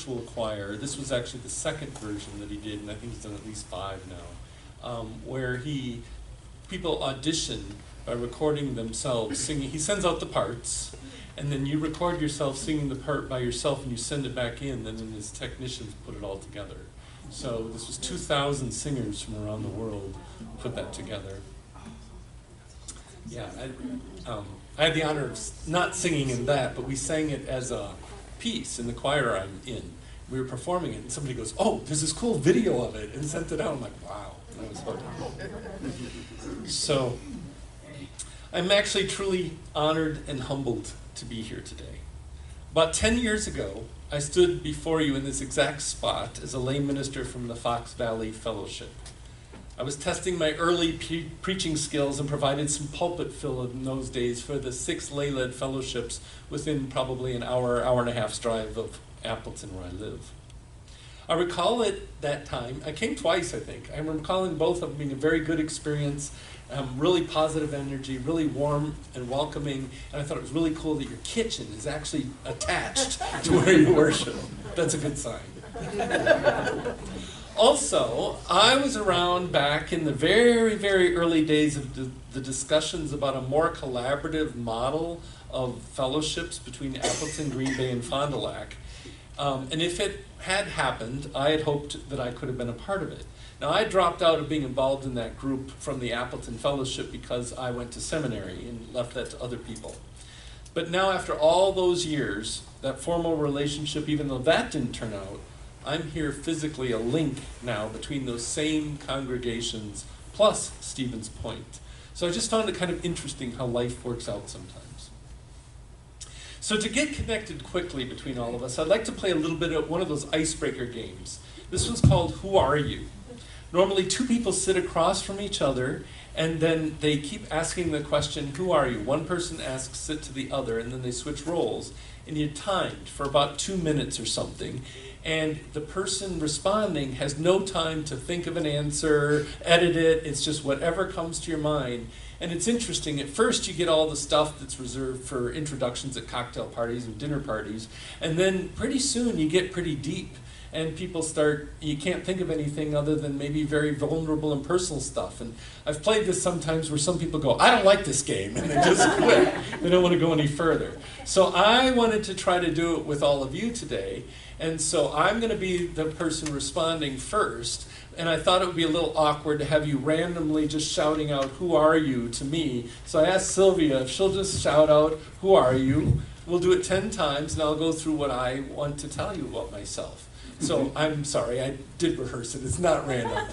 virtual choir. This was actually the second version that he did, and I think he's done at least 5 now, where people audition by recording themselves singing. He sends out the parts, and then you record yourself singing the part by yourself, and you send it back in, and then his technicians put it all together. So this was 2,000 singers from around the world put that together. Yeah, I had the honor of not singing in that, but we sang it as a piece in the choir I'm in. We were performing it, and somebody goes, "Oh, there's this cool video of it," and sent it out. I'm like, wow, that was fun. So I'm actually truly honored and humbled to be here today. About 10 years ago, I stood before you in this exact spot as a lay minister from the Fox Valley Fellowship. I was testing my early preaching skills and provided some pulpit fill in those days for the 6 lay-led fellowships within probably an hour and a half's drive of Appleton, where I live. I recall at that time, I came twice, I think. I'm recalling both of them being a very good experience, really positive energy, really warm and welcoming, and I thought it was really cool that your kitchen is actually attached to where you worship. That's a good sign. Also, I was around back in the very, very early days of the discussions about a more collaborative model of fellowships between Appleton, Green Bay, and Fond du Lac. And if it had happened, I had hoped that I could have been a part of it. Now, I dropped out of being involved in that group from the Appleton Fellowship because I went to seminary and left that to other people. But now, after all those years, that formal relationship, even though that didn't turn out, I'm here physically a link now between those same congregations plus Stevens Point. So I just found it kind of interesting how life works out sometimes. So to get connected quickly between all of us, I'd like to play a little bit of one of those icebreaker games. This one's called Who Are You? Normally 2 people sit across from each other, and then they keep asking the question, who are you? One person asks it to the other, and then they switch roles, and you're timed for about 2 minutes or something. And the person responding has no time to think of an answer, edit it, it's just whatever comes to your mind. And it's interesting, at first you get all the stuff that's reserved for introductions at cocktail parties and dinner parties, and then pretty soon you get pretty deep. And people start, you can't think of anything other than maybe very vulnerable and personal stuff. And I've played this sometimes where some people go, I don't like this game, and they just quit. They don't want to go any further. So I wanted to try to do it with all of you today. And so I'm going to be the person responding first. And I thought it would be a little awkward to have you randomly just shouting out, who are you, to me. So I asked Sylvia if she'll just shout out, who are you? We'll do it 10 times, and I'll go through what I want to tell you about myself. So I'm sorry, I did rehearse it, it's not random.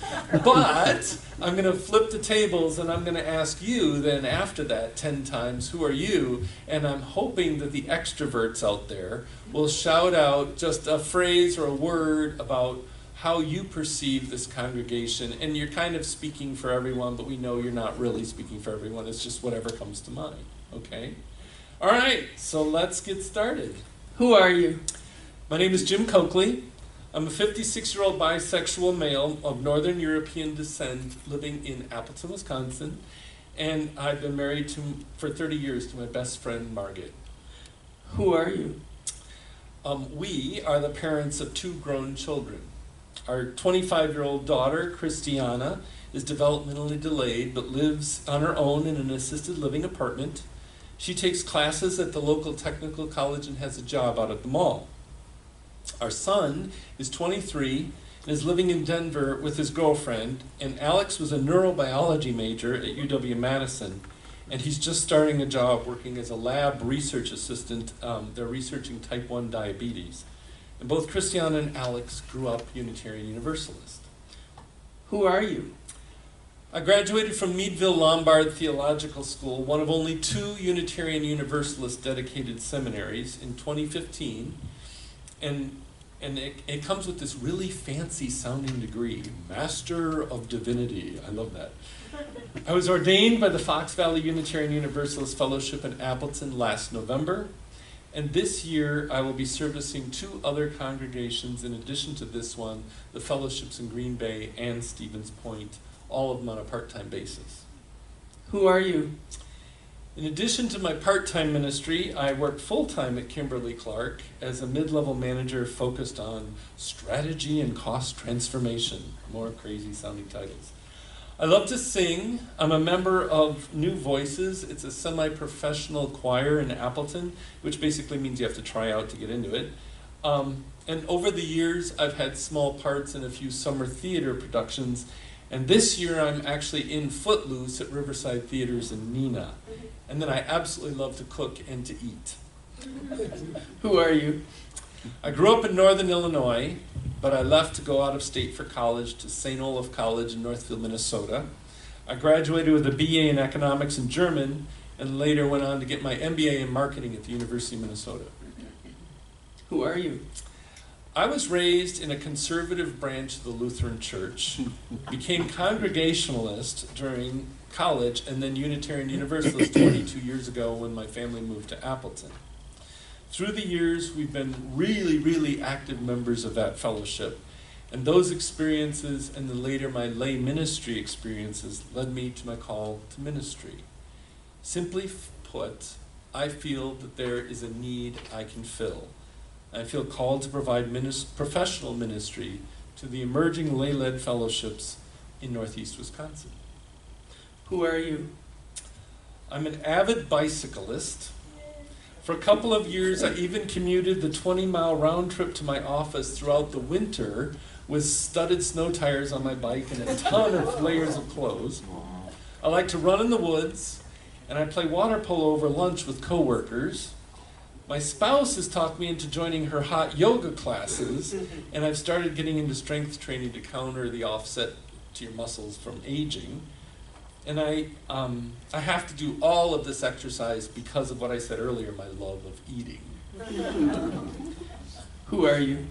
But I'm going to flip the tables and I'm going to ask you then after that 10 times, who are you? And I'm hoping that the extroverts out there will shout out just a phrase or a word about how you perceive this congregation. And you're kind of speaking for everyone, but we know you're not really speaking for everyone. It's just whatever comes to mind, okay? All right, so let's get started. Who are you? My name is Jim Coakley. I'm a 56-year-old bisexual male of Northern European descent living in Appleton, Wisconsin, and I've been married for 30 years to my best friend, Margaret. Who are you? We are the parents of 2 grown children. Our 25-year-old daughter, Christiana, is developmentally delayed but lives on her own in an assisted living apartment. She takes classes at the local technical college and has a job out at the mall. Our son is 23 and is living in Denver with his girlfriend, and Alex was a neurobiology major at UW-Madison, and he's just starting a job working as a lab research assistant. They're researching type 1 diabetes. And both Christiana and Alex grew up Unitarian Universalist. Who are you? I graduated from Meadville Lombard Theological School, one of only 2 Unitarian Universalist dedicated seminaries, in 2015. And it comes with this really fancy sounding degree, Master of Divinity. I love that. I was ordained by the Fox Valley Unitarian Universalist Fellowship in Appleton last November. And this year I will be servicing 2 other congregations in addition to this one, the fellowships in Green Bay and Stevens Point, all of them on a part-time basis. Who are you? In addition to my part-time ministry, I work full-time at Kimberly-Clark as a mid-level manager focused on strategy and cost transformation. More crazy sounding titles. I love to sing. I'm a member of New Voices. It's a semi-professional choir in Appleton, which basically means you have to try out to get into it. And over the years, I've had small parts in a few summer theater productions. And this year, I'm actually in Footloose at Riverside Theaters in Neenah. And then I absolutely love to cook and to eat. Who are you? I grew up in northern Illinois, but I left to go out of state for college to St. Olaf College in Northfield, Minnesota. I graduated with a BA in economics and German, and later went on to get my MBA in marketing at the University of Minnesota. Who are you? I was raised in a conservative branch of the Lutheran Church, became Congregationalist during college, and then Unitarian Universalist 22 years ago when my family moved to Appleton. Through the years, we've been really, really active members of that fellowship, and those experiences and then later my lay ministry experiences led me to my call to ministry. Simply put, I feel that there is a need I can fill. I feel called to provide professional ministry to the emerging lay-led fellowships in Northeast Wisconsin. Who are you? I'm an avid bicyclist. For a couple of years, I even commuted the 20-mile round trip to my office throughout the winter with studded snow tires on my bike and a ton of layers of clothes. I like to run in the woods, and I play water polo over lunch with coworkers. My spouse has talked me into joining her hot yoga classes, and I've started getting into strength training to counter the offset to your muscles from aging. And I have to do all of this exercise because of what I said earlier, my love of eating. Who are you?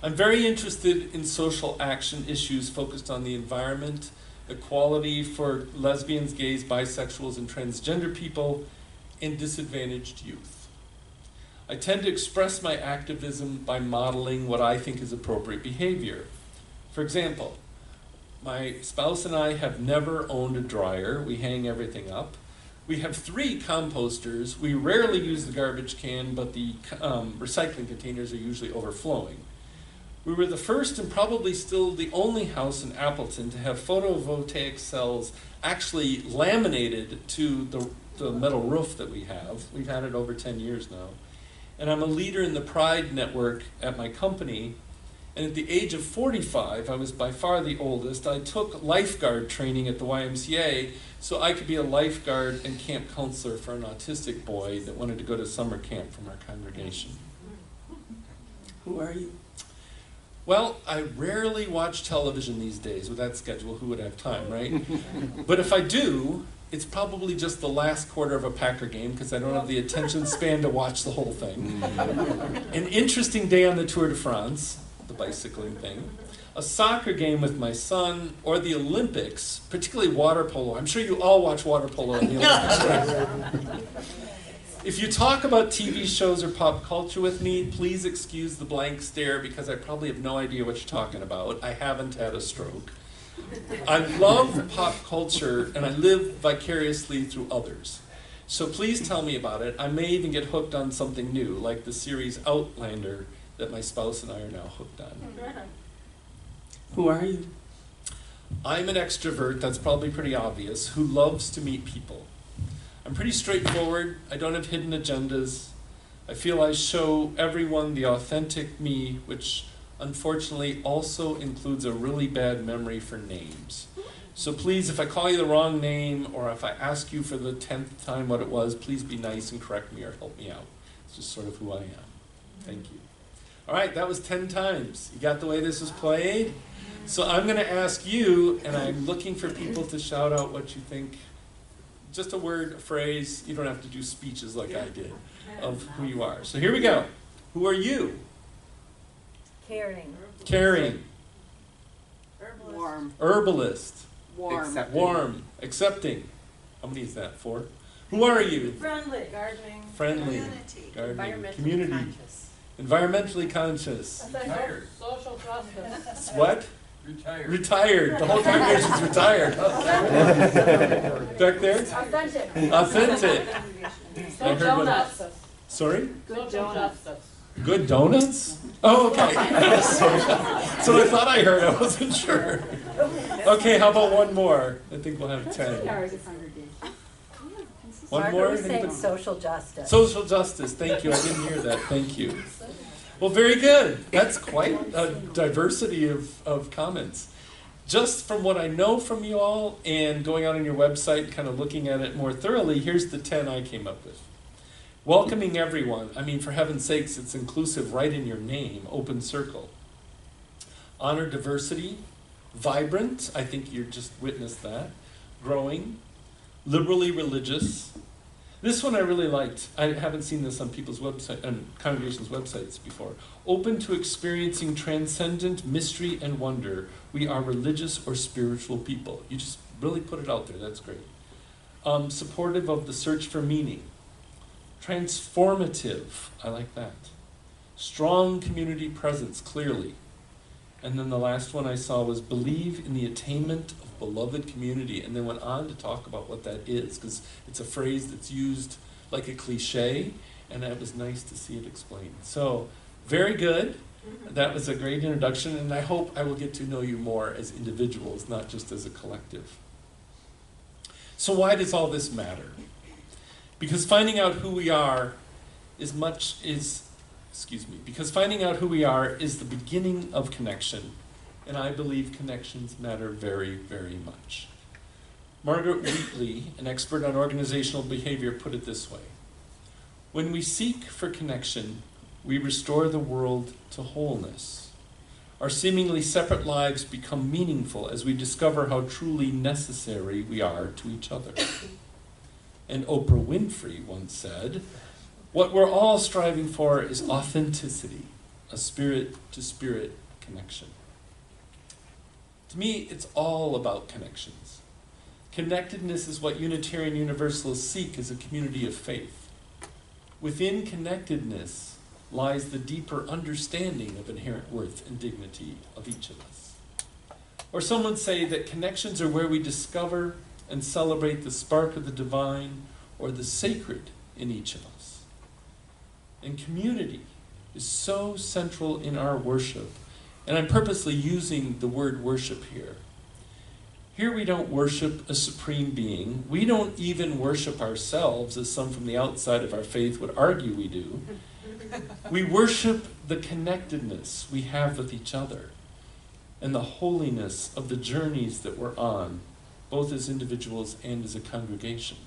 I'm very interested in social action issues focused on the environment, equality for lesbians, gays, bisexuals, and transgender people, and disadvantaged youth. I tend to express my activism by modeling what I think is appropriate behavior. For example, my spouse and I have never owned a dryer. We hang everything up. We have 3 composters. We rarely use the garbage can, but the recycling containers are usually overflowing. We were the first and probably still the only house in Appleton to have photovoltaic cells actually laminated to the metal roof that we have. We've had it over 10 years now. And I'm a leader in the Pride Network at my company. And at the age of 45, I was by far the oldest. I took lifeguard training at the YMCA so I could be a lifeguard and camp counselor for an autistic boy that wanted to go to summer camp from our congregation. Who are you? Well, I rarely watch television these days. With that schedule, who would have time, right? But if I do, it's probably just the last quarter of a Packer game because I don't have the attention span to watch the whole thing. An interesting day on the Tour de France, the bicycling thing, a soccer game with my son, or the Olympics, particularly water polo. I'm sure you all watch water polo in the Olympics, right? If you talk about TV shows or pop culture with me, please excuse the blank stare because I probably have no idea what you're talking about. I haven't had a stroke. I love pop culture and I live vicariously through others. So please tell me about it. I may even get hooked on something new, like the series Outlander that my spouse and I are now hooked on. Who are you? I'm an extrovert, that's probably pretty obvious, who loves to meet people. I'm pretty straightforward. I don't have hidden agendas. I feel I show everyone the authentic me, which unfortunately also includes a really bad memory for names. So please, if I call you the wrong name, or if I ask you for the 10th time what it was, please be nice and correct me or help me out. It's just sort of who I am. Thank you. All right, that was 10 times. You got the way this was played? So I'm going to ask you, and I'm looking for people to shout out what you think. Just a word, a phrase. You don't have to do speeches like I did of who you are. So here we go. Who are you? Caring. Caring. Warm. Herbalist. Warm. Warm. Accepting. How many is that? 4? Who are you? Friendly. Gardening. Friendly. Community. Gardening. Environmentally Community. conscious. Environmentally conscious. Tired. Social justice. What? Retired. Retired. The whole congregation's retired. Back there? Authentic. Authentic. I heard what- Donuts. Sorry? Good donuts. Good donuts? Oh, okay. So I thought I heard. I wasn't sure. Okay, how about one more? I think we'll have 10. One more? Margaret was saying Anybody? social justice. Social justice. Thank you. I didn't hear that. Thank you. Well, very good. That's quite a diversity of comments. Just from what I know from you all and going out on your website, kind of looking at it more thoroughly, here's the 10 I came up with. Welcoming everyone. I mean, for heaven's sakes, it's inclusive right in your name. Open circle. Honor diversity. Vibrant. I think you just witnessed that. Growing. Liberally religious. This one I really liked. I haven't seen this on people's website, on congregations' websites before. Open to experiencing transcendent mystery and wonder. We are religious or spiritual people. You just really put it out there. That's great. Supportive of the search for meaning. Transformative. I like that. Strong community presence, clearly. And then the last one I saw was believe in the attainment of beloved community, and then went on to talk about what that is, because it's a phrase that's used like a cliche, and it was nice to see it explained. So, very good. That was a great introduction, and I hope I will get to know you more as individuals, not just as a collective. So why does all this matter? Because finding out who we are because finding out who we are is the beginning of connection, and I believe connections matter very, very much. Margaret Wheatley, an expert on organizational behavior, put it this way: when we seek for connection, we restore the world to wholeness. Our seemingly separate lives become meaningful as we discover how truly necessary we are to each other. And Oprah Winfrey once said, "What we're all striving for is authenticity, a spirit-to-spirit connection." To me, it's all about connections. Connectedness is what Unitarian Universalists seek as a community of faith. Within connectedness lies the deeper understanding of inherent worth and dignity of each of us. Or some would say that connections are where we discover and celebrate the spark of the divine or the sacred in each of us. And community is so central in our worship, and I'm purposely using the word worship here. Here we don't worship a supreme being. We don't even worship ourselves, as some from the outside of our faith would argue we do. We worship the connectedness we have with each other and the holiness of the journeys that we're on, both as individuals and as a congregation.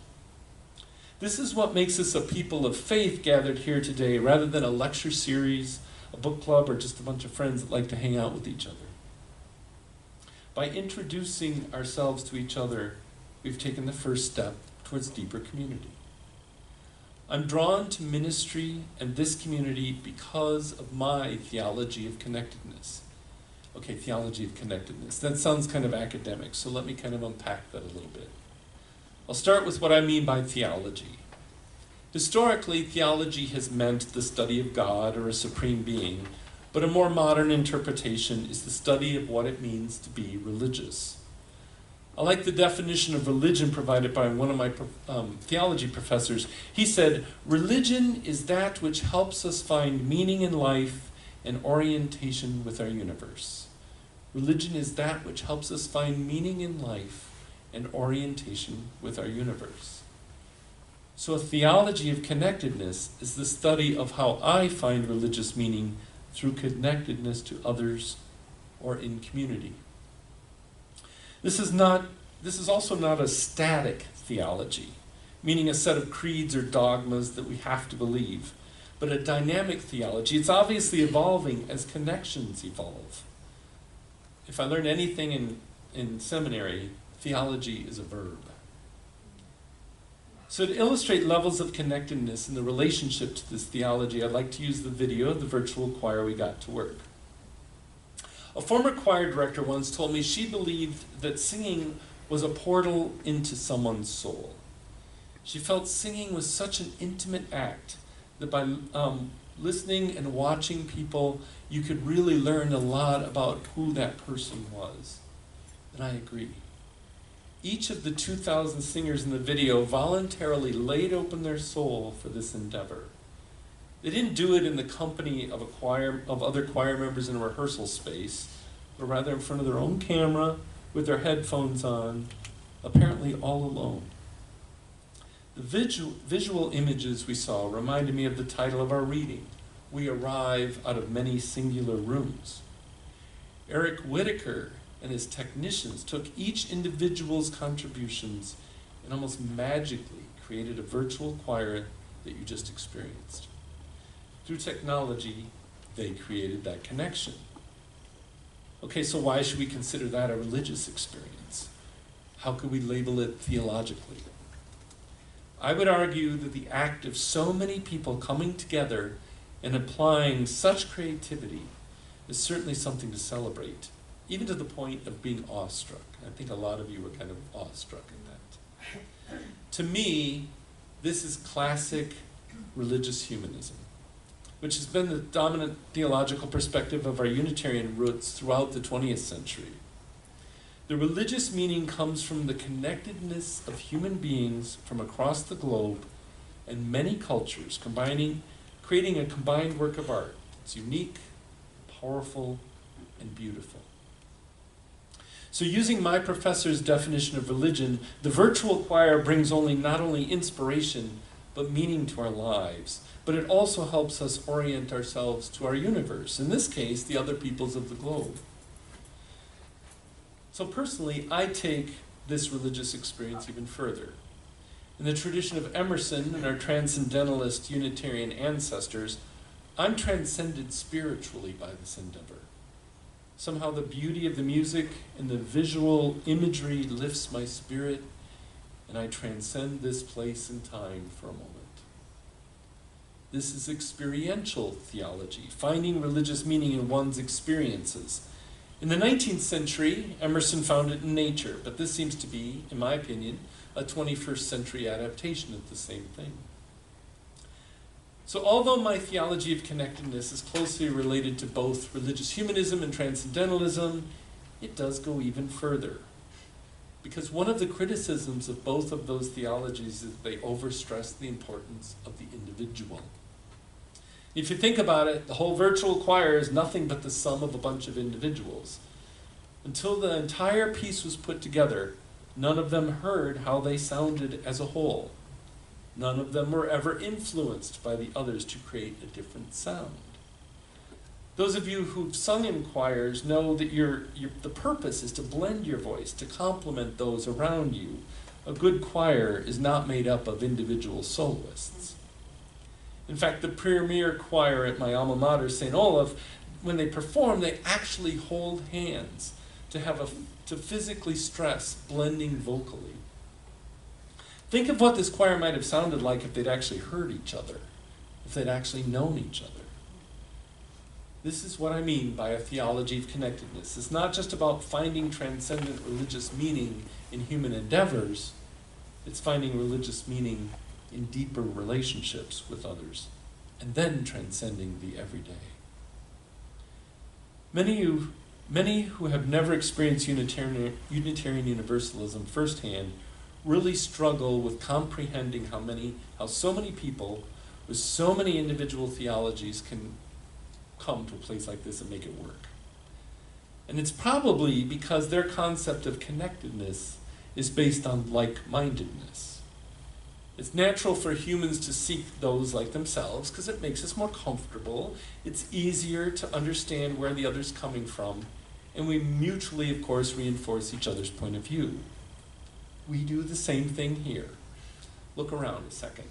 This is what makes us a people of faith gathered here today, rather than a lecture series, a book club, or just a bunch of friends that like to hang out with each other. By introducing ourselves to each other, we've taken the first step towards deeper community. I'm drawn to ministry and this community because of my theology of connectedness. Okay, theology of connectedness. That sounds kind of academic, so let me kind of unpack that a little bit. I'll start with what I mean by theology. Historically, theology has meant the study of God or a supreme being, but a more modern interpretation is the study of what it means to be religious. I like the definition of religion provided by one of my theology professors. He said, "Religion is that which helps us find meaning in life and orientation with our universe." Religion is that which helps us find meaning in life and orientation with our universe. So a theology of connectedness is the study of how I find religious meaning through connectedness to others or in community. This is also not a static theology, meaning a set of creeds or dogmas that we have to believe, but a dynamic theology. It's obviously evolving as connections evolve. If I learned anything in seminary, theology is a verb. So to illustrate levels of connectedness in the relationship to this theology, I'd like to use the video of the virtual choir we got to work. A former choir director once told me she believed that singing was a portal into someone's soul. She felt singing was such an intimate act that by listening and watching people you could really learn a lot about who that person was. And I agree. Each of the 2,000 singers in the video voluntarily laid open their soul for this endeavor. They didn't do it in the company of other choir members in a rehearsal space, but rather in front of their own camera with their headphones on, apparently all alone. The visual images we saw reminded me of the title of our reading, We Arrive Out of Many Singular Rooms. Eric Whitaker and his technicians took each individual's contributions and almost magically created a virtual choir that you just experienced. Through technology, they created that connection. Okay, so why should we consider that a religious experience? How could we label it theologically? I would argue that the act of so many people coming together and applying such creativity is certainly something to celebrate, even to the point of being awestruck. I think a lot of you were kind of awestruck in that. To me, this is classic religious humanism, which has been the dominant theological perspective of our Unitarian roots throughout the 20th century. The religious meaning comes from the connectedness of human beings from across the globe and many cultures, creating a combined work of art. It's unique, powerful, and beautiful. So using my professor's definition of religion, the virtual choir brings not only inspiration, but meaning to our lives. But it also helps us orient ourselves to our universe, in this case, the other peoples of the globe. So personally, I take this religious experience even further. In the tradition of Emerson and our transcendentalist Unitarian ancestors, I'm transcended spiritually by this endeavor. Somehow the beauty of the music and the visual imagery lifts my spirit, and I transcend this place and time for a moment. This is experiential theology, finding religious meaning in one's experiences. In the 19th century, Emerson found it in nature, but this seems to be, in my opinion, a 21st century adaptation of the same thing. So although my theology of connectedness is closely related to both religious humanism and transcendentalism, it does go even further. Because one of the criticisms of both of those theologies is they overstress the importance of the individual. If you think about it, the whole virtual choir is nothing but the sum of a bunch of individuals. Until the entire piece was put together, none of them heard how they sounded as a whole. None of them were ever influenced by the others to create a different sound. Those of you who've sung in choirs know that the purpose is to blend your voice, to complement those around you. A good choir is not made up of individual soloists. In fact, the premier choir at my alma mater, St. Olaf, when they perform, they actually hold hands to physically stress blending vocally. Think of what this choir might have sounded like if they'd actually heard each other, if they'd actually known each other. This is what I mean by a theology of connectedness. It's not just about finding transcendent religious meaning in human endeavors, it's finding religious meaning in deeper relationships with others, and then transcending the everyday. Many who have never experienced Unitarian Universalism firsthand really struggle with comprehending how so many people with so many individual theologies can come to a place like this and make it work. And it's probably because their concept of connectedness is based on like-mindedness. It's natural for humans to seek those like themselves because it makes us more comfortable. It's easier to understand where the other's coming from, and we mutually, of course, reinforce each other's point of view. We do the same thing here. Look around a second.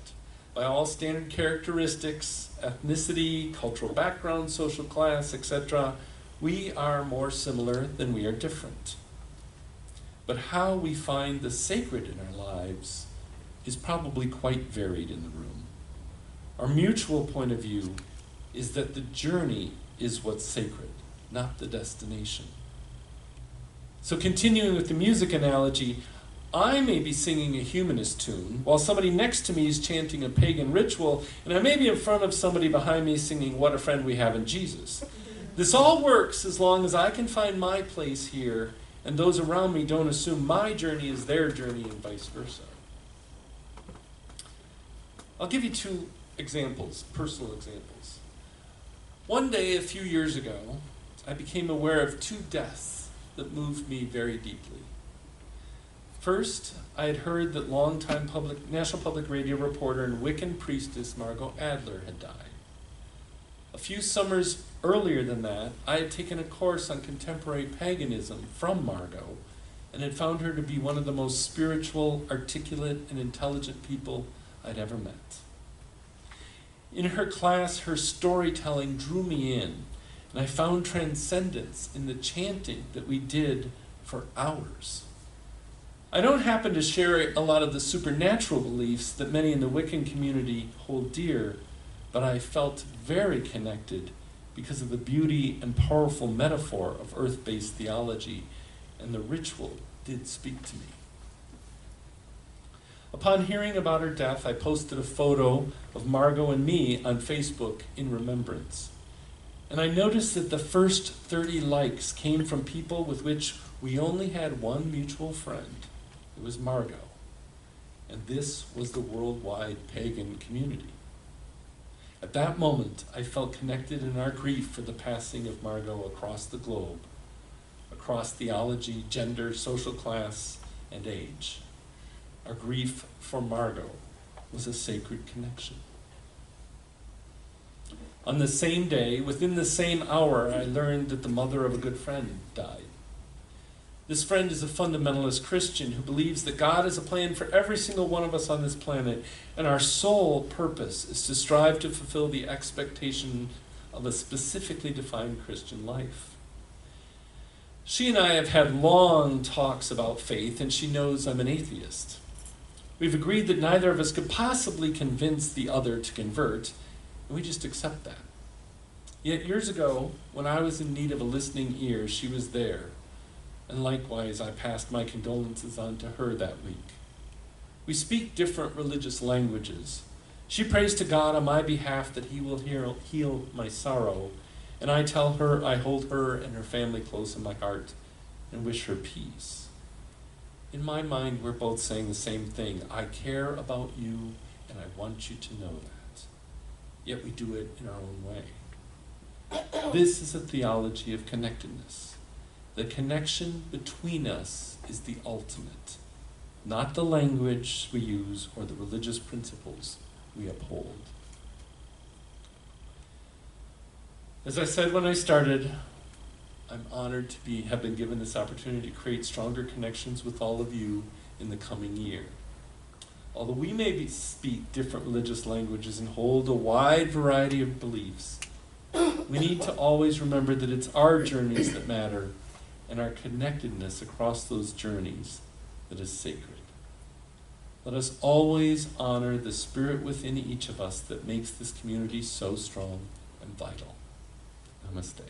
By all standard characteristics, ethnicity, cultural background, social class, etc., we are more similar than we are different. But how we find the sacred in our lives is probably quite varied in the room. Our mutual point of view is that the journey is what's sacred, not the destination. So continuing with the music analogy, I may be singing a humanist tune while somebody next to me is chanting a pagan ritual, and I may be in front of somebody behind me singing What a Friend We Have in Jesus. This all works as long as I can find my place here and those around me don't assume my journey is their journey and vice versa. I'll give you two examples, personal examples. One day a few years ago, I became aware of two deaths that moved me very deeply. First, I had heard that longtime National Public Radio reporter and Wiccan priestess Margot Adler had died. A few summers earlier than that, I had taken a course on contemporary paganism from Margot and had found her to be one of the most spiritual, articulate, and intelligent people I'd ever met. In her class, her storytelling drew me in, and I found transcendence in the chanting that we did for hours. I don't happen to share a lot of the supernatural beliefs that many in the Wiccan community hold dear, but I felt very connected because of the beauty and powerful metaphor of earth-based theology, and the ritual did speak to me. Upon hearing about her death, I posted a photo of Margot and me on Facebook in remembrance. And I noticed that the first 30 likes came from people with which we only had one mutual friend. It was Margot. And this was the worldwide pagan community. At that moment, I felt connected in our grief for the passing of Margot across the globe, across theology, gender, social class, and age. Our grief for Margot was a sacred connection. On the same day, within the same hour, I learned that the mother of a good friend died. This friend is a fundamentalist Christian who believes that God has a plan for every single one of us on this planet, and our sole purpose is to strive to fulfill the expectation of a specifically defined Christian life. She and I have had long talks about faith, and she knows I'm an atheist. We've agreed that neither of us could possibly convince the other to convert, and we just accept that. Yet years ago, when I was in need of a listening ear, she was there. And likewise, I passed my condolences on to her that week. We speak different religious languages. She prays to God on my behalf that He will heal my sorrow, and I tell her I hold her and her family close in my heart and wish her peace. In my mind, we're both saying the same thing. I care about you, and I want you to know that. Yet we do it in our own way. This is a theology of connectedness. The connection between us is the ultimate, not the language we use or the religious principles we uphold. As I said when I started, I'm honored to have been given this opportunity to create stronger connections with all of you in the coming year. Although we may speak different religious languages and hold a wide variety of beliefs, we need to always remember that it's our journeys that matter and our connectedness across those journeys that is sacred. Let us always honor the spirit within each of us that makes this community so strong and vital. Namaste.